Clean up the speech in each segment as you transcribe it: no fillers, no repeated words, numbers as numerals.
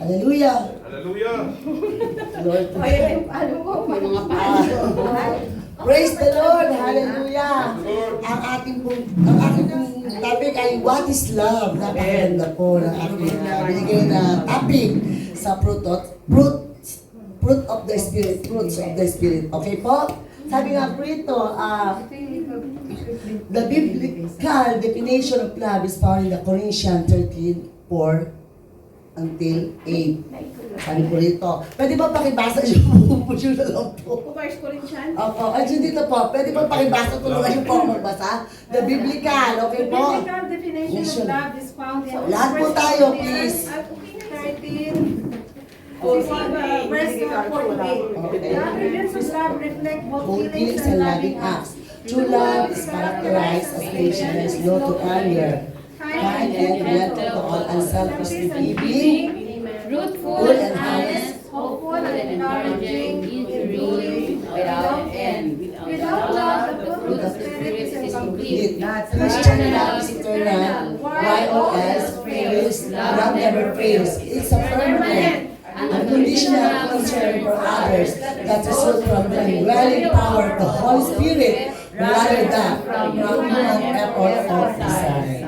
Hallelujah! Hallelujah! Lord. Ano po, may mga paano. Praise the Lord! Hallelujah! Ang ating topic ay What is Love? Napakaganda po ng ating binigay na topic sa fruit of the Spirit. Fruits of the Spirit. Okay po? Sabi nga po ito, the biblical definition of love is found in the Corinthians 13:4 until 8. Sabi po rito. Pwede ba pakibasa yung puso na lang po? 1 Corinthians? Opo. Ay, dito po. Pwede ba pakibasa? Tulungan yung po magbasa? The biblical. Okay The po? biblical definition of love is found in Lahat po tayo, please. 13, verse 48. Love reveals of love reflect both feelings and loving acts. True love is characterized as patient and slow to anger, kind and gentle to all, unselfish, giving, Fruitful and honest, hopeful and encouraging, enduring, without end. Without love, the fruit of the Spirit is incomplete. Christian love is eternal. Y-O-S fails, love never fails. It's a permanent, unconditional concern for others that result from the indwelling power of the Holy Spirit rather than from human effort or desire.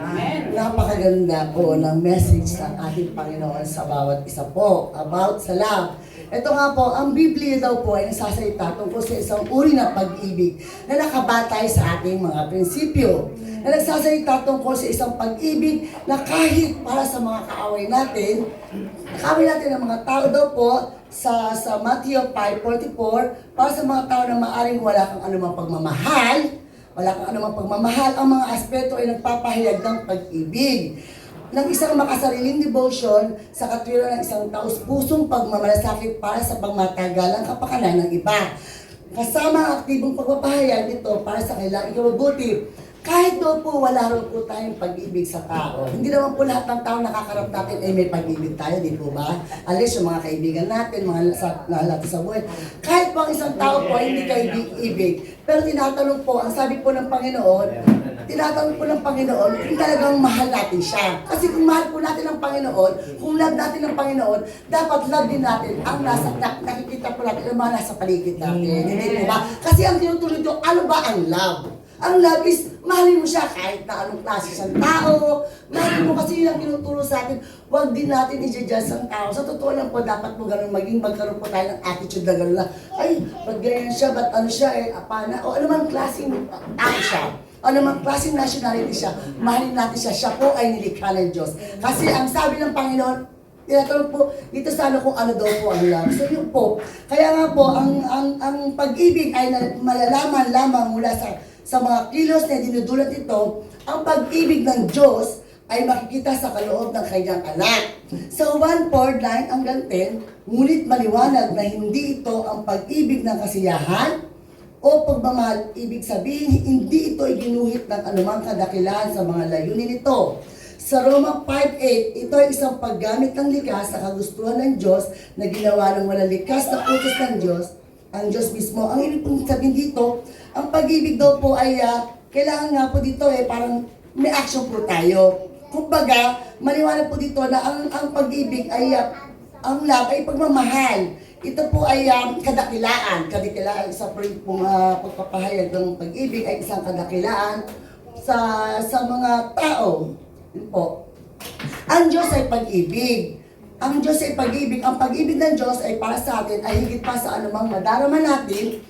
Napakaganda po ng message ng ating Panginoon sa bawat isa po about sa love. Ito nga po, ang Biblia daw po ay nagsasalita tungkol sa isang uri ng pag-ibig na nakabatay sa ating mga prinsipyo. Na nagsasalita tungkol sa isang pag-ibig na kahit para sa mga kaaway natin ng mga tao daw po sa Matthew 5:44, para sa mga tao na maaring wala kang anumang pagmamahal, ang mga aspeto ay nagpapahayag ng pag-ibig ng isang makasariling devotion sa katwiran ng isang taus-pusong pagmamalasakit para sa pangmatagalang kapakanan ng iba. Kasama ang aktibong pagpapahayag nito para sa kailangang ikabubuti. Kahit daw po wala rin po tayong pag-ibig sa tao. Hindi naman po lahat ng tao nakakarap natin ay may pag-ibig tayo, di po ba? Alis yung mga kaibigan natin, mga natin sa buhay. Kahit po ang isang tao po ay hindi kaibig-ibig. Pero tinatanong po, ang sabi po ng Panginoon, kung talagang mahal natin siya. Kasi kung mahal po natin ang Panginoon, kung love natin ang Panginoon, dapat love din natin ang nakikita po natin, ang mga nasa paligid natin. Hindi po ba? Kasi ang tinutuloy ito, ano ba ang love? Ang love is, mahalin mo siya kahit na anong klase siyang tao. Mahalin mo kasi yun ang tinuturo sa atin. Huwag din natin i-judge ang tao. Sa totoo lang po, dapat po ganun magkaroon po tayo ng attitude na gano'n na, ay, ba't ganyan siya, ba't ano siya, apana, o anumang klaseng tao siya. O anumang klaseng nationality siya. Mahalin natin siya. Siya po ay nilikha ng Diyos. Kasi ang sabi ng Panginoon, tinatanong po dito sa ano kung ano daw po ang love. So yun po. Kaya nga po, ang pag-ibig ay malalaman lamang mula sa mga kilos na dinudulot ito, ang pag-ibig ng Diyos ay makikita sa kaloob ng kanyang anak. Sa 1:4, 9 hanggang 10, ngunit maliwanag na hindi ito ang pag-ibig ng kasiyahan o pagmamahal. Ibig sabihin, hindi ito iginuhit ng anumang kadakilaan sa mga layunin nito. Sa Roma 5:8, ito ay isang paggamit ng likas sa kagustuhan ng Diyos na ginawa ng walang likas na utos ng Diyos, ang Diyos mismo. Ang ibig pong sabihin dito, ang pag-ibig daw po ay kailangan nga po dito parang may action po tayo. Kumbaga, maliwanag po dito na ang pag-ibig ay ang love ay pagmamahal. Ito po ay kadakilaan. Kadakilaan, isa po pong pagpapahayag ng pag-ibig ay isang kadakilaan sa mga tao. Yun po. Ang Diyos ay pag-ibig. Ang Diyos ay pag-ibig. Ang pag-ibig ng Diyos ay para sa atin ay higit pa sa anumang madarama natin.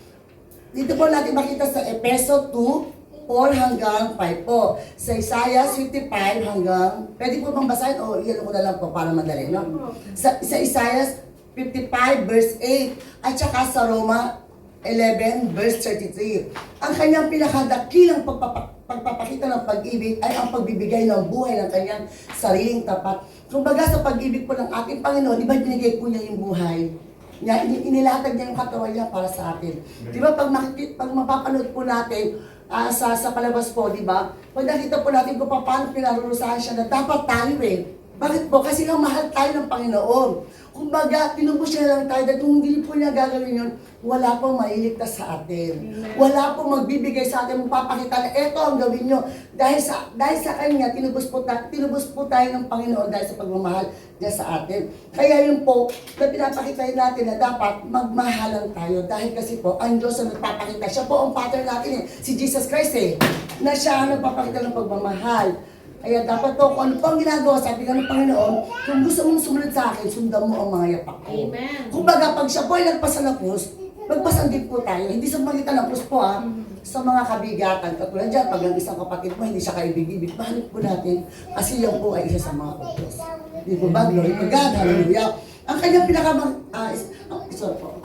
Dito po natin makita sa Efeso 2:4 hanggang 5 po. Sa Isaiah 55 hanggang, pwede po bang basahin o iyan ko na lang po para madali, no? Sa Isaiah 55 verse 8 at saka sa Roma 11 verse 33. Ang kanyang pinakadakilang pagpapakita ng pag-ibig ay ang pagbibigay ng buhay ng kanyang sariling tapat. Kumbaga sa pag-ibig po ng ating Panginoon, di ba binigay po niya yung buhay? Inilatag niya yung katawan niya para sa atin. Di ba pag mapapanood po natin sa palabas po, di ba? Pag nakita po natin kung paano pinarurusahan siya na dapat tayo Bakit po? Kasi nga mahal tayo ng Panginoon. Kumbaga, tinubos niya lang tayo dahil kung hindi po niya gagawin yun, wala pong mailigtas sa atin. Wala pong magbibigay sa atin, magpapakita na eto ang gawin nyo. Dahil sa Kanya, tinubos po tayo ng Panginoon dahil sa pagmamahal niya sa atin. Kaya yun po, na pinapakita natin na dapat magmahalan tayo. Dahil kasi po, ang Diyos ang nagpapakita. Siya po ang pattern natin si Jesus Christ na siya ang nagpapakita ng pagmamahal. Kaya dapat po, kung ano po ang ginagawa, sabi ka ng Panginoon, kung gusto mong sumunod sa akin, sundan mo ang mga yapak ko. Amen. Kumbaga, pag siya po ay nagpasa ng krus, magpasan din po tayo. Hindi sa magitan ng krus po sa mga kabigatan. Katulad dyan, pag ang isang kapatid mo, hindi siya kaibig-ibig, mahalin po natin, kasi yan po ay isa sa mga krus. Di po ba? Glory to God, hallelujah. Ang kanyang sorry po.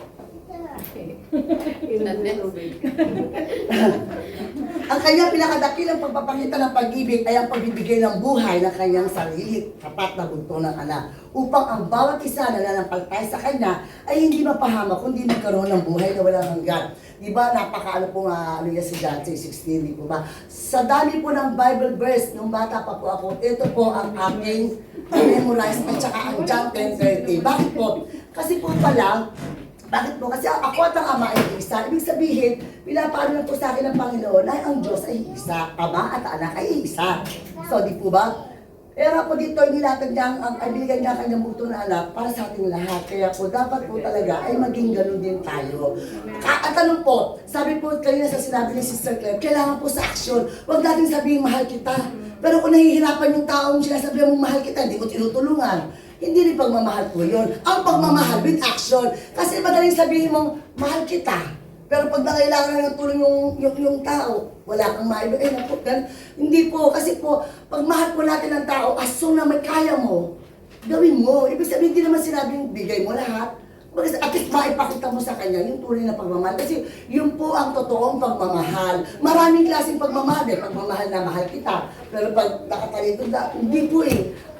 Ang kanyang pinakadakilang pagpapakita ng pag-ibig ay ang pagbibigay ng buhay ng kanyang sarili, tapat na bunto ng anak, upang ang bawat isa na nanampalataya sa kanya ay hindi mapahamak, kundi magkaroon ng buhay na walang hanggan. Di ba, napakaano po nga, yan si John 6:16, di po ba? Sa dami po ng Bible verse, nung bata pa po ako, ito po ang aking memorize at saka ang John 10:30. Bakit po? Kasi po pala, bakit po? Kasi ako at ang Ama ay isa. Ibig sabihin, pinapaano na po sa akin ng Panginoon ay ang Diyos ay isa. Ama at anak ay isa. So, di po ba? Pero po dito, nilatag niya ay binigay niya ang kanyang buto na anak para sa ating lahat. Kaya po, dapat po talaga ay maging ganun din tayo. At tanong po, sabi po kanina sa sinabi ni Sister Claire, kailangan po sa aksyon. Huwag natin sabihin, mahal kita. Pero kung nahihirapan yung taong sinasabi mong mahal kita, hindi mo tinutulungan. Hindi rin pagmamahal po yun. Ang pagmamahal with action. Kasi madaling sabihin mong, mahal kita. Pero pag nangailangan ng tulong yung tao, wala kang maibigay. Hindi po. Kasi po, pag mahal po natin ng tao, as soon na may kaya mo, gawin mo. Ibig sabihin, hindi naman sinabing bigay mo lahat. At least maipakita mo sa kanya yung tunay na pagmamahal. Kasi yun po ang totoong pagmamahal. Maraming klaseng pagmamahal. Pagmamahal na mahal kita. Pero pag nakatalikod na, hindi po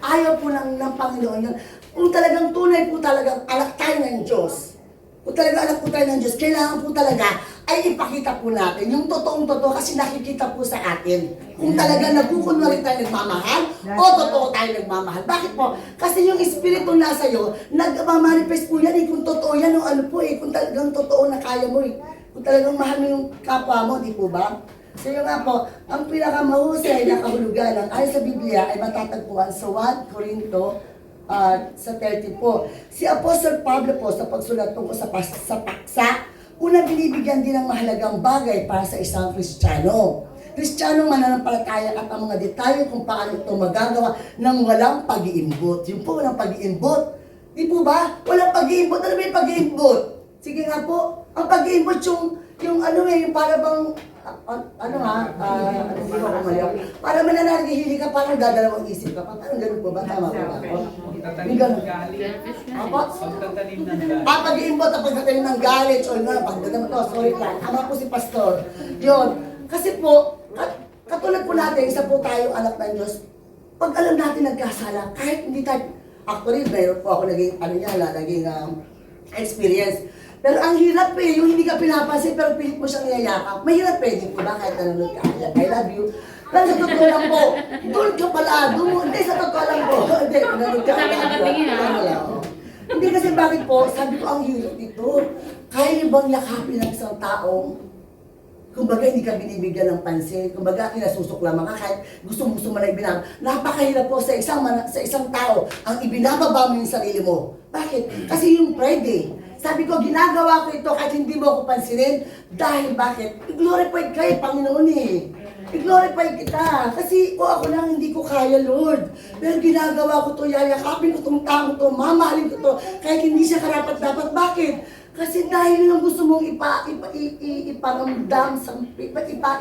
Ayaw po ng Panginoon yun. Kung talagang tunay po talagang anak tayo ng Diyos, kung talagang anak po tayo ng Diyos, kailangan po talaga ay ipakita po natin yung totoong totoo kasi nakikita po sa atin. Kung talagang nagkukunwari tayo nagmamahal o totoo tayo nagmamahal. Bakit po? Kasi yung espiritu nasa iyo, nagmamanifest po yan kung totoo yan o ano po kung talagang totoo na kaya mo Kung talagang mahal mo yung kapwa mo, di po ba? So yun nga po, ang pinakamahusay na kahulugan ng ayon sa Biblia ay matatagpuan sa 1 Corinto sa 30 po. Si Apostol Pablo po sa pagsulat tungkol sa paksa, una binibigyan din ng mahalagang bagay para sa isang Kristiyano. Kristiyanong mananampalataya at ang mga detalye kung paano ito magagawa ng walang pag-iimbot. Yung po, walang pag-iimbot. Di po ba? Walang pag-iimbot. Ano ba yung pag-iimbot? Sige nga po, ang pag-iimbot yung para bang para mananagihili ka, parang dadalawang isip ka pa. Parang ganun po ba? Tama po ba ako? Pagtatanim ng galit. Apa? Pagtatanim ng galit. Pag-iimbot ang pagtatanim ng galit. O nga, pagdadam to, sorry ka. Ama po si Pastor. Yun. Kasi po, katulad po natin, isa po tayong anak ng Diyos. Pag alam natin nagkasala, kahit hindi tayo, actually, mayroon po ako naging, experience. Pero ang hirap yung hindi ka pinapansin pero pilit mo siyang niyayakap. Mahirap di po ba kahit nanonood ka, I love you. Pero sa totoo lang po, doon ka pala, hindi sa totoo lang po. Hindi, nanonood ka, I love you. Hindi kasi bakit po, sabi ko ang hirap dito. Kaya niyo bang yakapin ng isang taong, kumbaga hindi ka binibigyan ng pansin, kumbaga kinasusuklaman ka kahit gusto mo na ibinababa. Napakahirap po sa isang tao ang ibinababa mo yung sarili mo. Bakit? Kasi yung pride Sabi ko, ginagawa ko ito kahit hindi mo ako pansinin. Dahil bakit? I-glorify kayo, Panginoon I-glorify kita. Kasi ako lang hindi ko kaya, Lord. Pero ginagawa ko to, yayakapin ko tong tao to, mamahalin ko to, kahit hindi siya karapat-dapat. Bakit? Kasi dahil lang gusto mong iparamdam,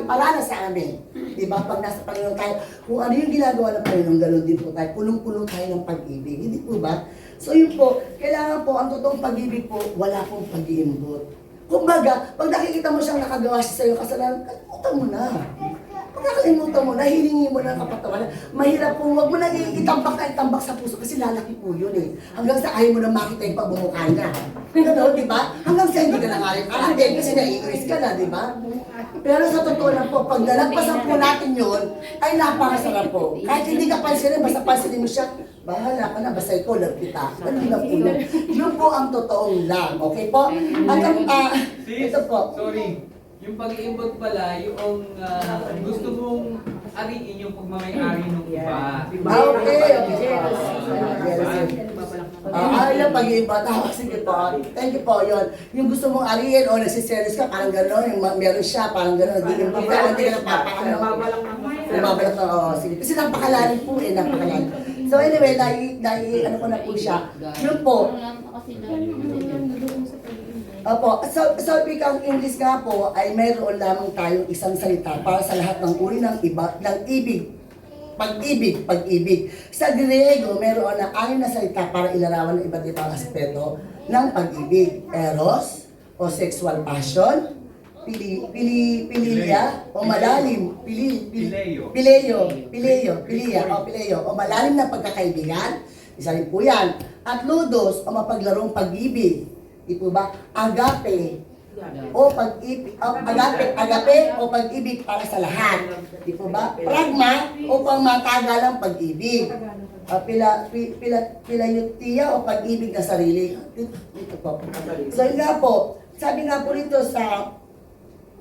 ipalala sa amin. Diba? Pag nasa Panginoon tayo, kung ano yung ginagawa ng Panginoon, gano'n din po tayo. Punong-puno tayo ng pag-ibig. Hindi po ba? So yun po, kailangan po, ang totoong pag-ibig po, wala pong pag-iimbot. Kumbaga, pag nakikita mo siyang nakagawa siya sa'yo kasalanan, kalimutan mo na. Pag nakalimutan mo na, hilingi mo na ng kapatawaran. Mahirap po, huwag mo na itambak sa puso kasi lalaki po yun Hanggang sa ayaw mo na makita yung pagmumukha niya. Gano'n, di ba? Hanggang sa hindi ka na nga rin kasi naiinis ka na, di ba? Pero sa totoo lang po, pag nalagpasan po natin yun, ay napakasarap po. Kahit hindi ka pansinin, basta pansinin mo siya, Bahala ka na, basta ikaw lang kita. Ganun lang po yun. Yun po ang totoong lang, okay po? At ang, Sis, ito po. sorry. Yung pag-iimbag pala, yung gusto mong ariin yung pagmamayari ng iba. Okay. Yung pag-iiba, sige po. Thank you po, yun. Yung gusto mong ariin o nagsiselos ka, parang gano'n, yung meron siya, parang gano'n, hindi ka napapaano. Nababalak na, oo, sige. Kasi napakalalim po eh, napakalalim. So anyway, ano ko na po siya. Yun po. Opo, so wikang English nga po ay mayroon lamang tayong isang salita para sa lahat ng uri ng iba, ng ibig. Pag-ibig. Sa Griego, mayroon na 6 na salita para ilarawan ng iba't ibang aspeto ng pag-ibig. Eros, o sexual passion, pilia, o malalim, pileo, o malalim na pagkakaibigan, isa rin po yan. At ludos, o mapaglarong pag-ibig, di po ba? Agape, o pag-ibig, agape o pag-ibig para sa lahat. Di po ba? Pragma, o pangmatagalang pag-ibig. Pilayutiya, o pag-ibig na sarili. Dito po. So yun nga po, sabi nga po rito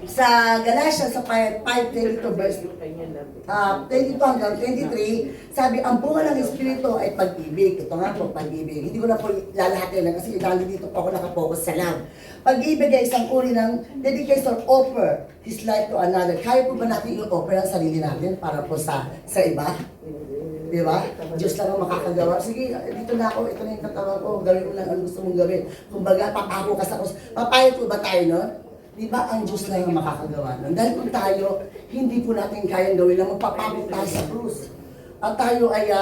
sa Galatians sa 5:22 verse 22 hanggang 23, sabi ang bunga ng Espiritu ay pag-ibig. Ito nga po, pag-ibig. Hindi ko na po lalahatin na kasi dito po ako nakapokus sa lang. Pag-ibig ay isang uri ng dedication, offer his life to another. Kaya po ba natin i-offer ang sarili natin para po sa iba? Di ba? Diyos lang ang makakagawa. Sige, dito na ako, ito na yung katawan ko, gawin ko lang ang gusto mong gawin. Kung baga, papako ka sa kus. Papayag po ba tayo nun? Di ba ang Diyos lang ang makakagawa nun? Dahil kung tayo, hindi po natin kayang gawin na magpapagod tayo sa krus. At tayo ay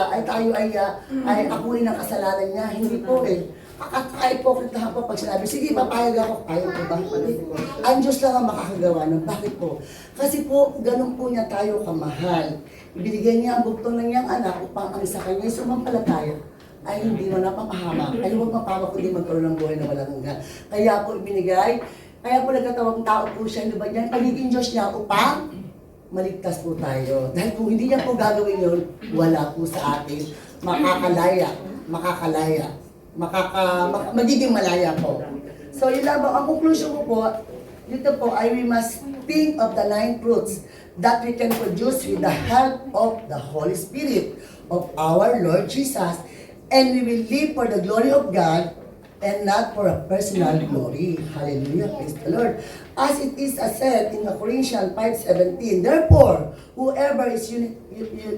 akuin ang kasalanan niya. Hindi po eh. Ka-hypocrite po pag sinabi, sige, papayag ako. Ayaw ko ba? Ang Diyos lang ang makakagawa nun. Bakit po? Kasi po, ganun po niya tayo kamahal. Ibinigay niya ang bugtong ng niyang anak upang ang isa kanya sumampalataya ay hindi mo napapahamak. Ay huwag mapahamak kundi magkaroon ng buhay na walang hanggan. Kaya po ibinigay. Kaya po nagkatawang tao po siya, di ba niyan? Pagiging Diyos niya upang maligtas po tayo. Dahil kung hindi niya po gagawin yun, wala po sa atin. Magiging malaya po. So yun lang po, ang conclusion ko po, dito po ay we must think of the 9 fruits that we can produce with the help of the Holy Spirit of our Lord Jesus, and we will live for the glory of God and not for a personal glory. Hallelujah, praise the Lord. As it is said in Corinthians 5:17, therefore, whoever is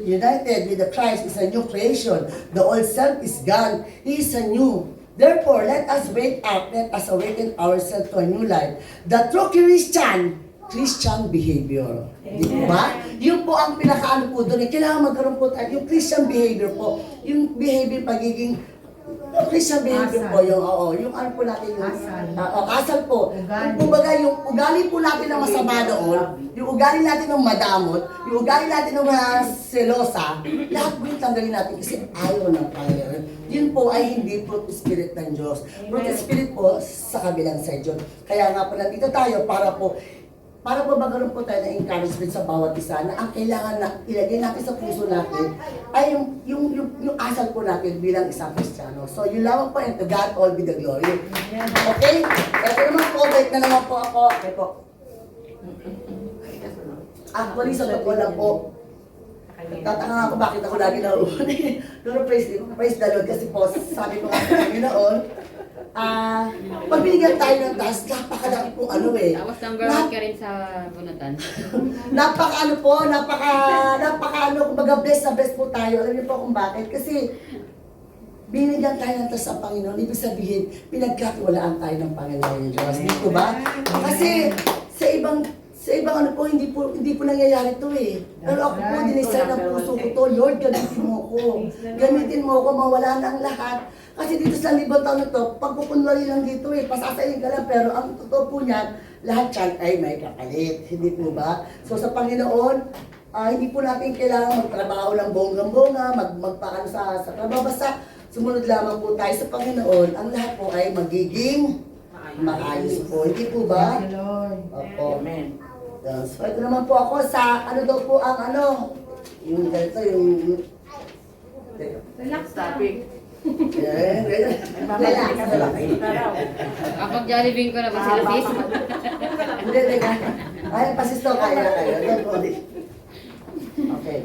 united with the Christ is a new creation. The old self is gone, he is a new. Therefore, let us wake up, let us awaken ourselves to a new life. The true Christian behavior. Di ba? Yun po ang pinakaano po doon. Kailangan magkaroon po tayo. Yung Christian behavior po, yung behavior pagiging Christian behavior po, yung ano po natin yung asal po. Kumbaga yung ugali po natin ng masama doon, yung ugali natin ng madamot, yung ugali natin ng selosa, lahat po yung tanggalin natin kasi ayaw ng Panginoon. Yun po ay hindi fruit spirit ng Diyos. Fruit spirit po sa kabilang side yun. Kaya nga po nandito tayo para po magkaroon po tayo ng encouragement sa bawat isa na ang kailangan na ilagay natin sa puso natin ay yung asal po natin bilang isang Kristiyano. So yun lang po, and to God all be the glory. Okay? Ito naman po, balik na naman po ako. Okay po. Actually, sa totoo lang po, tataka nga ako bakit ako lagi nauuna. Pero praise the Lord kasi po, sabi ko nga sa Panginoon, pag binigyan tayo ng task, napakalaki pong ano eh. Tapos number 1 ka rin sa bunatan. Kumbaga bless na bless po tayo. Alam niyo po kung bakit? Kasi binigyan tayo ng task sa Panginoon. Ibig sabihin, pinagkatiwalaan tayo ng Panginoon Diyos. Hindi po ba? Kasi sa ibang ano po, hindi po nangyayari to eh. Pero ako po, dinisay ng puso ko to. Lord, gamitin mo ko. Gamitin mo ko, mawala na ang lahat. Kasi dito sa 5 taon na to, pagpupunwari lang dito eh, pasasayin ka lang. Pero ang totoo po niyan, lahat yan ay may kapalit. Hindi po ba? So sa Panginoon, hindi po natin kailangan magtrabaho ng bonggang-bonga, magpaano sa trabaho. Basta sumunod lamang po tayo sa Panginoon, ang lahat po ay magiging maayos po. Hindi po ba? Opo. Amen. So ito naman po ako sa ano daw po ang ano, yung ganito, yung Relax topic. Yan, relax. Relax. Kapag Jollibee ko na ba sila sis? Hindi, teka. Ay, pasisto, kaya na kayo. Don't worry. Okay.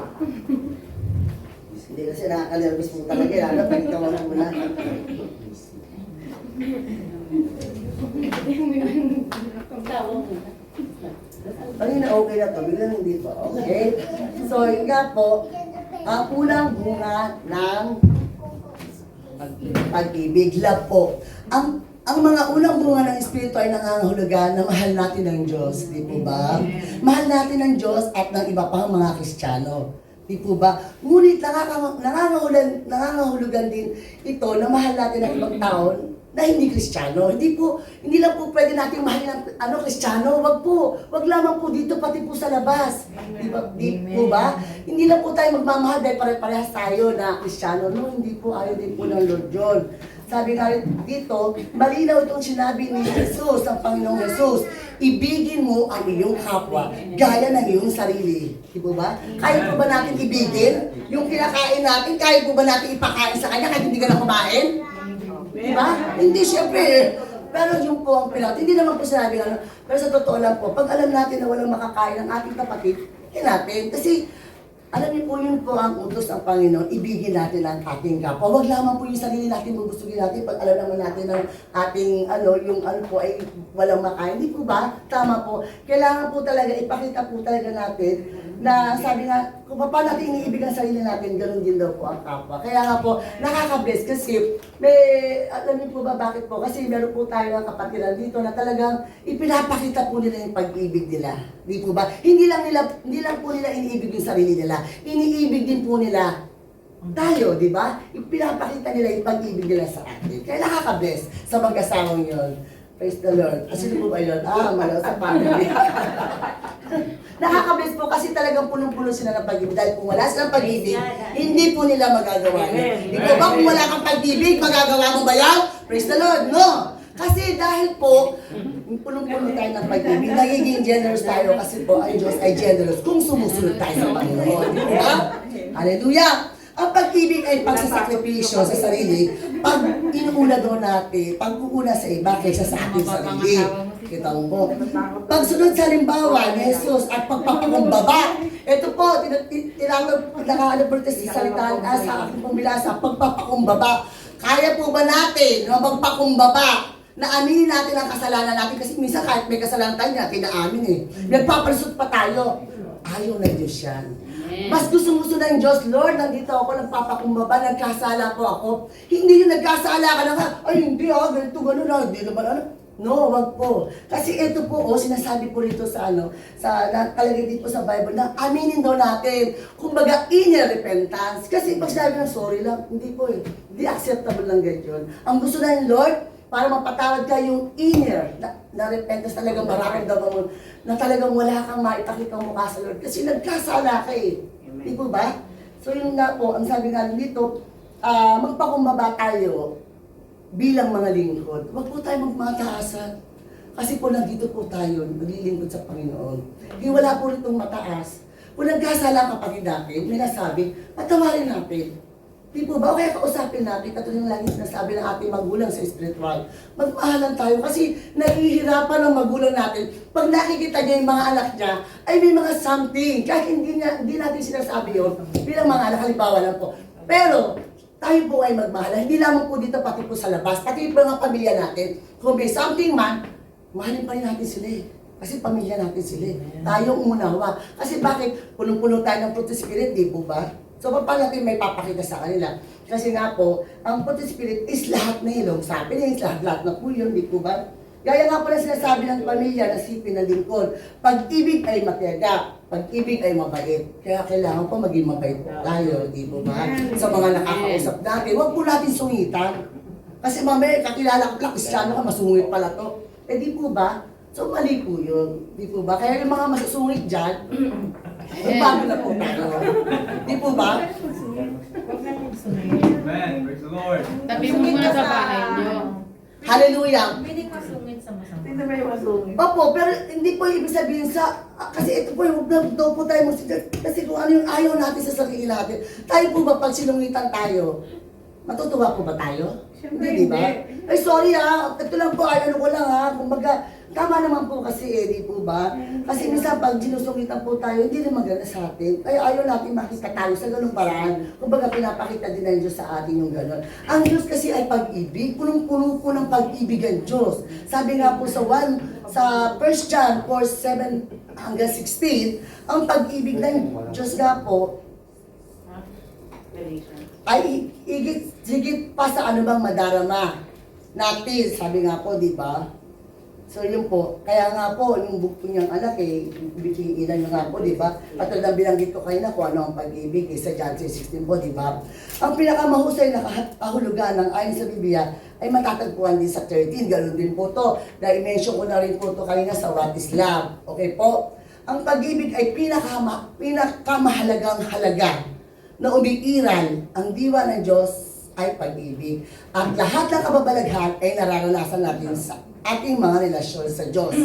Hindi kasi nakaka-nervous mo talaga. Lalo, pag ikaw mo muna. Kanina okay na to, biglang hindi pa. Okay? So, yun nga po, ang unang bunga ng pag-ibig, love po. Ang mga unang bunga ng Espiritu ay nangangahulugan na mahal natin ng Diyos, di po ba? Mahal natin ng Diyos at ng iba pang mga Kristiyano. Di po ba? Ngunit nangangahulugan din ito na mahal natin ang ibang tao na hindi Kristiyano. Hindi lang po pwede natin mahalin ng Kristiyano. Wag lamang po dito, pati po sa labas. Di po ba? Hindi lang po tayo magmamahal dahil pare-parehas tayo na Kristiyano. No, hindi po, ayaw din po ng Lord John. Sabi nga rin dito, malinaw itong sinabi ni Jesus, ang Panginoong Jesus, ibigin mo ang iyong kapwa, gaya ng iyong sarili. Di po ba? Kaya po ba natin ibigin? Yung kinakain natin, kaya po ba natin ipakain sa kanya kahit hindi ka na kumain? Diba? Hindi, syempre. Pero yung po ang pinat, hindi naman po sinabi ano. Pero sa totoo lang po, pag alam natin na walang makakain ng ating kapatid, hindi natin. Kasi, alam niyo po, yun po ang utos ng Panginoon, ibigin natin ang ating kapwa. Huwag lamang po yung sarili natin, gugustugin natin, pag alam naman natin ng ating, yung po ay walang makain. Hindi po ba? Tama po. Kailangan po talaga, ipakita po talaga natin na sabi nga, kung paano natin iniibig ang sarili natin, ganun din daw po ang kapwa. Kaya nga po, nakaka-bless kasi alam niyo po ba bakit po? Kasi meron po tayo ng kapatiran dito na talagang ipinapakita po nila yung pag-ibig nila. Di po ba? Hindi lang po nila iniibig yung sarili nila. Iniibig din po nila tayo, di ba? Ipinapakita nila yung pag-ibig nila sa atin. Kaya nakaka-bless sa mag-asawang yun. Praise the Lord. Sino po ba yun? Malaw sa family. Nakaka-bless po kasi talagang punong-puno sila ng pag-ibig. Dahil kung wala silang pag-ibig, hindi po nila magagawa yun. Ikaw ba kung wala kang pag-ibig, magagawa mo ba yan? Praise the Lord. No! Kasi dahil po, punong-puno tayo ng pag-ibig, nagiging generous tayo kasi po ang Diyos ay generous kung sumusunod tayo sa Panginoon. Di ba? Hallelujah! Ang pag-ibig ay pagsasakripisyo sa sarili, pag inuuna doon natin, pag-uuna sa iba kaysa sa ating sarili. Kita mo po. Pagsunod sa halimbawa ni Jesus at pagpapakumbaba. Ito po, tinawag po sa salitaan sa aking pumilasa, pagpapakumbaba. Kaya po ba natin na magpakumbaba? Na aminin natin ang kasalanan natin kasi minsan kahit may kasalanan tayo natin na amin eh. Nagpapalusot pa tayo. Ayaw na Diyos yan. Mas gusto ng Diyos, Lord, nandito ako, nagpapakumbaba, nagkasala po ako. Hindi yung nagkasala ka na nga, ay hindi ganito, gano'n na, hindi naman ano. No, wag po. Kasi ito po, sinasabi po rito sa nakalagay dito sa Bible na aminin daw natin. Kumbaga, inner repentance. Kasi pag sinabi ng sorry lang, hindi po eh. Hindi acceptable lang ganyan. Ang gusto na ng Lord, para mapatawad ka yung inner na repentance, talagang mararamdaman mo na talagang wala kang maipakitang mukha sa Lord kasi nagkasala ka eh. Di po ba? So yun nga po, ang sabi nga dito, magpakumbaba tayo bilang mga lingkod. Huwag po tayo magmataasan. Kasi po nandito po tayo, naglilingkod sa Panginoon. Wala po ritong mataas. Kung nagkasala kapatid natin, may nasabi, patawarin natin. Di po ba? O kaya kausapin natin, katulad ng lagi sinasabi ng ating magulang sa spiritual. Magmahalan tayo kasi nahihirapan ng magulang natin. Pag nakikita niya yung mga anak niya, ay may mga something. Kahit hindi natin sinasabi yun, bilang mga anak, halimbawa lang po. Pero, tayo po ay magmahalan. Hindi lamang po dito, pati po sa labas, pati po mga pamilya natin. Kung may something man, mahalin pa rin natin sila eh. Kasi pamilya natin sila eh. Tayong unawa. Kasi bakit? Punong-puno tayo ng fruit of spirit, di po ba? So, paano natin may papakita sa kanila? Kasi nga po, ang fruit of spirit is lahat na ilong. Sabi niya, lahat na po yun, di po ba? Gaya nga po na sinasabi ng pamilya na sipin na lingkod, pag-ibig ay matyaga, pag-ibig ay mabait. Kaya kailangan po maging mabait tayo, di po ba? Sa mga nakakausap natin, huwag po natin sungitan. Kasi mamaya, kakilala ka, Kristiyano ka, masungit pala to. Eh di po ba? So mali po yun, di po ba? Kaya yung mga masusungit dyan, bago na po tayo. Di po ba? Amen. Praise the Lord. Tabi mo muna sa bahay niyo. Hallelujah! Pwedeng masungit sa masama. Hindi may masungit. Opo, pero hindi po ibig sabihin kasi ito po yung daw po tayo kasi kung ano yung ayaw natin sa sarili natin. Tayo po ba pag sinungitan tayo, matutuwa po ba tayo? Siyempre, Hindi, di ba? hindi. Ay, sorry ito lang po, ay ano ko lang kumbaga, tama naman po kasi di po ba? Kasi minsan pag sinusungitan po tayo, hindi rin maganda sa atin. Ay, ayaw natin makita tayo sa ganung paraan. Kumbaga, pinapakita din ng Diyos sa atin yung gano'n. Ang Diyos kasi ay pag-ibig, punong-puno po ng pag-ibig ang Diyos. Sabi nga po sa 1 John 4:7 hanggang 16, ang pag-ibig ng Diyos nga po, ay higit pa sa anumang madarama natin, sabi nga po, di ba? So yun po, kaya nga po, yung bukto niyang anak bikiinan niyo nga po, di ba? At ng binanggit ko kayo na kung ano ang pag-ibig, sa John 3:16 po, di ba? Ang pinakamahusay na kahulugan ng ayon sa Biblia ay matatagpuan din sa 13, ganoon din po to. Dahil mention ko na rin po to kanina sa What is Love, okay po? Ang pag-ibig ay pinakamahalagang halaga na umiiral ang diwa ng Diyos ay pag-ibig. At lahat ng kababalaghan ay nararanasan natin sa ating mga relasyon sa Diyos.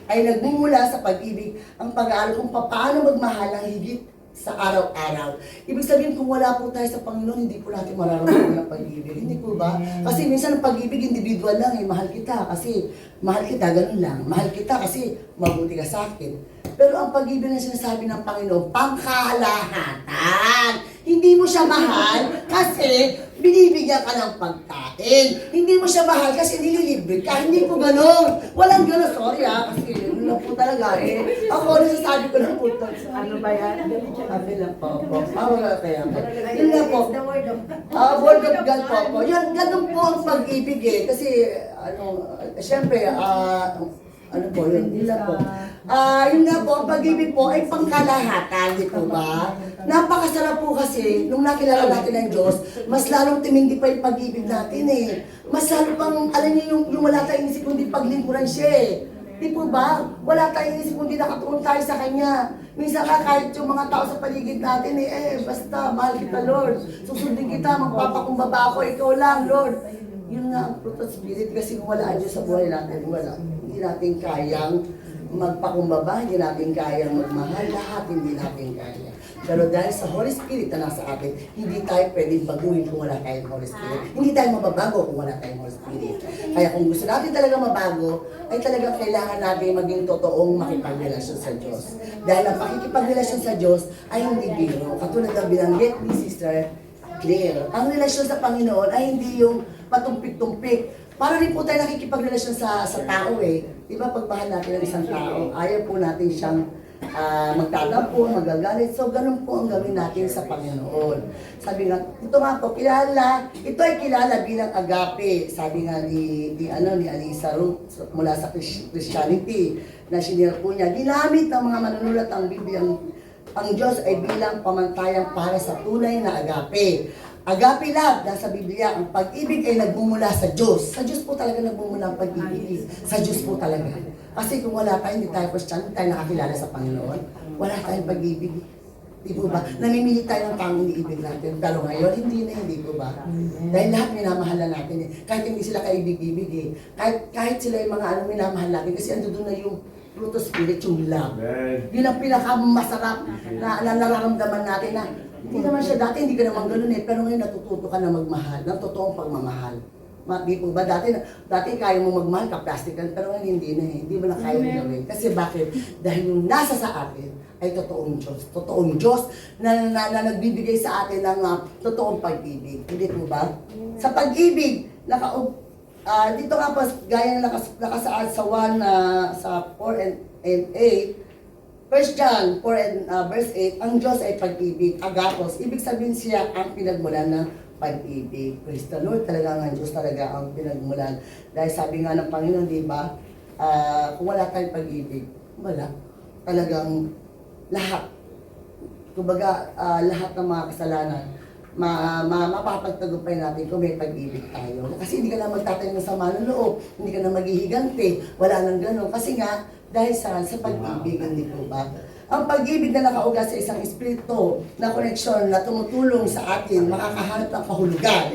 Ay nagmumula sa pag-ibig ang pag-aaral kung paano magmahal ang higit sa araw-araw. Ibig sabihin kung wala po tayo sa Panginoon, hindi po natin mararamdaman ang pag-ibig. Hindi po ba? Kasi minsan ang pag-ibig individual lang mahal kita kasi mahal kita, ganun lang. Mahal kita kasi mabuti ka sa akin. Pero ang pag-ibig na sinasabi ng Panginoon, pangkalahatan. Hindi mo siya mahal kasi binibigyan ka ng pagkain. Hindi mo siya mahal kasi nililibre ka. Hindi po gano'n. Walang gano'n. Sorry kasi yun lang po talaga Ako, nasasabi ko lang po ito. Ano ba yan? Sabi lang po. Wala kaya po. Yun lang po. The word of Word of God po. Yun, ganun po ang pag-ibig Kasi, syempre, ano po, yun lang po. Yun nga po, ang pag-ibig po ay pangkalahatan, di po ba? Napakasarap po kasi, nung nakilala natin ang Diyos, mas lalong tumindi pa yung pag-ibig natin Mas lalo pang, alam niyo yung wala tayong isip kundi paglingkuran siya Di po ba? Wala tayong isip kundi nakatuon tayo sa Kanya. Minsan ka kahit yung mga tao sa paligid natin basta, mahal kita Lord. Susundin kita, magpapakumbaba ako, ikaw lang Lord. Yun nga ang fruit of spirit kasi kung wala ang Diyos sa buhay natin, wala. Hindi natin kayang magpakumbaba, hindi natin kayang magmahal, lahat hindi natin kaya. Pero dahil sa Holy Spirit na nasa atin, hindi tayo pwedeng baguhin kung wala tayong Holy Spirit. Hindi tayo mababago kung wala tayong Holy Spirit. Kaya kung gusto natin talaga mabago, ay talagang kailangan natin maging totoong makipagrelasyon sa Diyos. Dahil ang pakikipagrelasyon sa Diyos ay hindi biro. Katulad ng binanggit ni Sister Claire, ang relasyon sa Panginoon ay hindi yung patumpik-tumpik. Para rin po tayo nakikipagrelasyon sa tao Di ba pag mahal natin ang isang tao, ayaw po natin siyang magtatampo, magagalit. So, ganun po ang gawin natin sa Panginoon. Sabi nga, ito nga po, ito ay kilala bilang agape. Sabi nga ni Alisa Ruth mula sa Christianity na sinira po niya. Ginamit ng mga manunulat ang Bibliang ang Diyos ay bilang pamantayang para sa tunay na agape. Agape love, nasa Biblia, ang pag-ibig ay nagmumula sa Diyos. Sa Diyos po talaga nagmumula ang pag-ibig. Sa Diyos po talaga. Kasi kung wala tayo, hindi tayo Christian, hindi tayo nakakilala sa Panginoon, wala tayong pag-ibig. Di po ba? Namimili tayo ng tanging ibig natin. Pero ngayon, hindi po ba? Dahil lahat minamahalan natin Kahit hindi sila kaibig-ibig Kahit sila yung mga minamahal natin. Kasi ando doon na yung fruit of spirit, yung love. Yun ang pinakamasarap na nararamdaman natin na hindi naman siya dati, hindi ka naman ganun pero ngayon natututo ka na magmahal, ng totoong pagmamahal. Di po ba? Dati kaya mo magmahal ka, plastic ka, pero ngayon hindi na hindi mo na kaya gawin. Kasi bakit? Dahil yung nasa sa atin ay totoong Diyos na nagbibigay sa atin ng totoong pag-ibig. Hindi po ba? Sa pag-ibig, dito nga po, gaya ng nakasaad sa 4 and 8, 1 John 4 and verse 8, ang Diyos ay pag-ibig, agapos. Ibig sabihin siya ang pinagmulan ng pag-ibig. Praise the Lord, talaga ang Diyos talaga ang pinagmulan. Dahil sabi nga ng Panginoon, di ba, kung wala tayong pag-ibig, wala. Talagang lahat. Kumbaga, lahat ng mga kasalanan, mapapagtagumpay natin kung may pag-ibig tayo. Kasi hindi ka na magtatayo ng sama ng loob, hindi ka na maghihigante, wala nang gano'n. Kasi nga, dahil sa pag-ibig, hindi po ba? Ang pag-ibig na nakaugat sa isang espiritu na koneksyon na tumutulong sa atin, makakahanap ng kahulugan.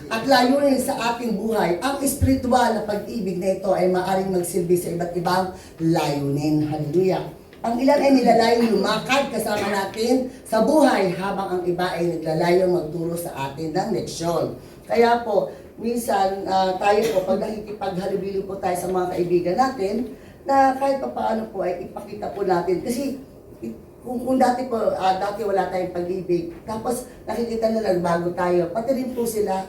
at layunin sa ating buhay. Ang espiritual na pag-ibig na ito ay maaaring magsilbi sa iba't ibang layunin. Hallelujah. Ang ilan ay nilalayong lumakad kasama natin sa buhay habang ang iba ay naglalayong magturo sa atin ng leksyon. Kaya po, minsan tayo po, pag nakikipaghalubilo po tayo sa mga kaibigan natin, na kahit pa paano po ay ipakita po natin. Kasi kung dati po, dati wala tayong pag-ibig, tapos nakikita na lang bago tayo, pati rin po sila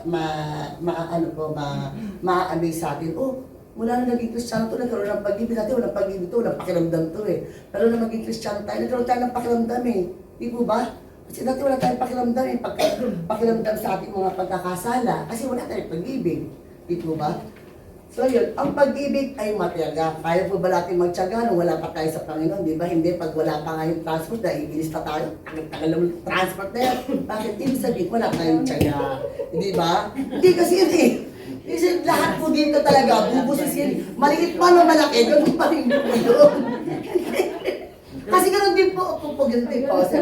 ma-amaze sa atin. Oh, mula na naging Kristiyano to, nagkaroon ng pag-ibig. Dati walang pag-ibig to, walang pakiramdam to eh. Pero na maging Kristiyano tayo, nagkaroon tayo ng pakiramdam eh. Di po ba? Kasi dati wala tayong pakiramdam eh, pakiramdam sa ating mga pagkakasala. Kasi wala tayong pag-ibig. Di po ba? So yun, ang pag-ibig ay matiyaga. Kaya po ba natin magtiyaga nung wala pa tayo sa Panginoon? Di ba? Hindi, pag wala pa nga yung transport, naiinis pa tayo. Tagal naman yung transport na yan. Bakit? Ibig sabihin, wala tayong tiyaga. Di ba? Hindi kasi yun eh. Kasi lahat po dito talaga, bubusis yun. Maliit pa o malaki, ganun pa rin po yun. Kasi ganun din po, po ganun din po. So,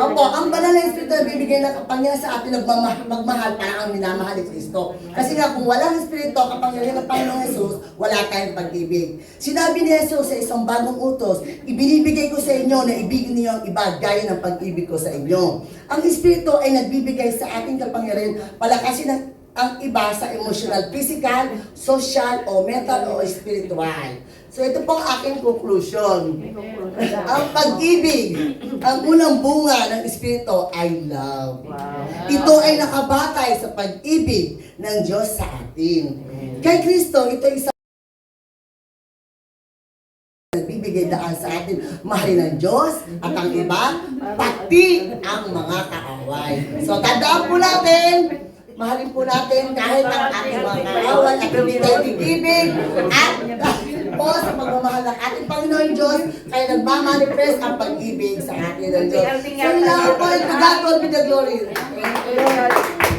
opo, ang banal na Espiritu na bibigay ng kapangyarihan sa atin magmahal para ang minamahal ni Kristo. Kasi nga kung walang Espiritu, kapangyarihan ng Panginoong Jesus, wala tayong pag-ibig. Sinabi ni Jesus sa isang bagong utos, ibinibigay ko sa inyo na ibigin niyo ang iba gaya ng pag-ibig ko sa inyo. Ang Espiritu ay nagbibigay sa ating kapangyarihan, palakasin ang iba sa emotional, physical, social, o mental, o spiritual. So ito po ang aking conclusion. Ang pag-ibig, ang unang bunga ng Espiritu ay love. Ito ay nakabatay sa pag-ibig ng Diyos sa atin. Kay Kristo, ito ay isang nagbibigay daan sa atin, mahalin ng Diyos at ang iba, pati ang mga kaaway. So tandaan po natin, mahalin po natin kahit ang ating mga kaaway at hindi tayo ibig at po sa pagmamahal ng ating Panginoon Diyos kaya nagmamanifest ang pag-ibig sa atin ng Diyos. So lang po, to God be the glory. Thank you, Lord.